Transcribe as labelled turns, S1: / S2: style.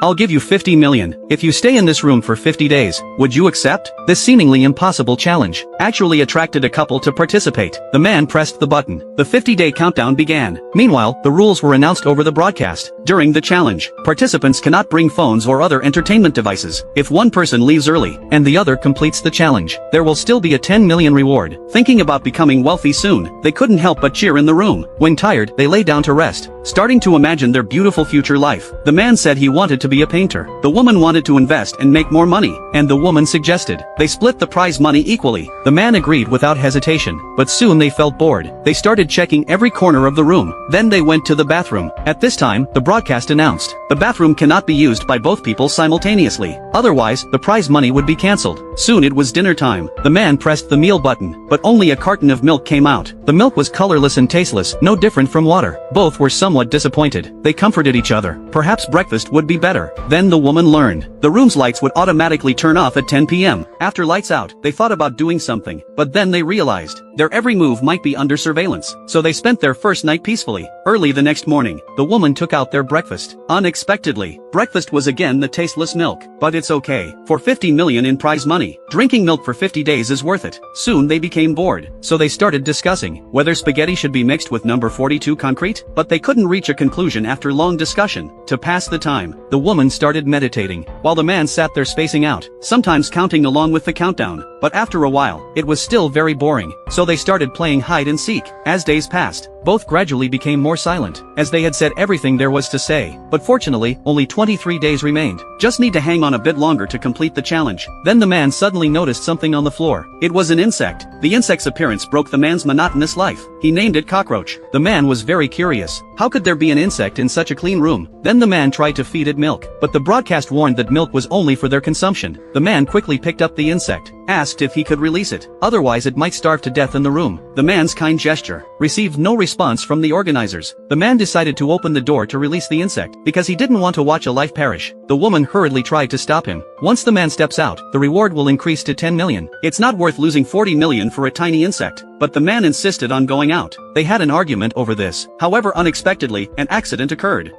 S1: I'll give you 50 million if you stay in this room for 50 days. Would you accept? This seemingly impossible challenge actually attracted a couple to participate. The man pressed the button. The 50-day countdown began. Meanwhile, the rules were announced over the broadcast. During the challenge, participants cannot bring phones or other entertainment devices. If one person leaves early and the other completes the challenge, there will still be a 10 million reward. Thinking about becoming wealthy soon, they couldn't help but cheer in the room. When tired, they lay down to rest, starting to imagine their beautiful future life. The man said he wanted to be a painter. The woman wanted to invest and make more money, and the woman suggested they split the prize money equally. The man agreed without hesitation, but soon they felt bored. They started checking every corner of the room. Then they went to the bathroom. At this time, the broadcast announced, the bathroom cannot be used by both people simultaneously. Otherwise, the prize money would be cancelled. Soon it was dinner time. The man pressed the meal button, but only a carton of milk came out. The milk was colorless and tasteless, no different from water. Both were somewhat disappointed. They comforted each other. Perhaps breakfast would be better. Then the woman learned. The room's lights would automatically turn off at 10 p.m. After lights out, they thought about doing something, but then they realized their every move might be under surveillance. So they spent their first night peacefully. Early the next morning, the woman took out their breakfast. Unexpectedly, breakfast was again the tasteless milk. But it's okay. For 50 million in prize money, drinking milk for 50 days is worth it. Soon they became bored, so they started discussing whether spaghetti should be mixed with number 42 concrete, but they couldn't reach a conclusion after long discussion. To pass the time, the woman started meditating, while the man sat there spacing out, sometimes counting along with the countdown. But after a while, it was still very boring, so they started playing hide and seek. As days passed, both gradually became more silent, as they had said everything there was to say. But fortunately, only 23 days remained. Just need to hang on a bit longer to complete the challenge. Then the man suddenly noticed something on the floor. It was an insect. The insect's appearance broke the man's monotonous life. He named it Cockroach. The man was very curious. How could there be an insect in such a clean room? Then the man tried to feed it milk, but the broadcast warned that milk was only for their consumption. The man quickly picked up the insect, asked if he could release it, otherwise it might starve to death in the room. The man's kind gesture received no response from the organizers. The man decided to open the door to release the insect, because he didn't want to watch a life perish. The woman hurriedly tried to stop him. Once the man steps out, the reward will increase to 10 million. It's not worth losing 40 million for a tiny insect. But the man insisted on going out. They had an argument over this. However, unexpectedly, an accident occurred.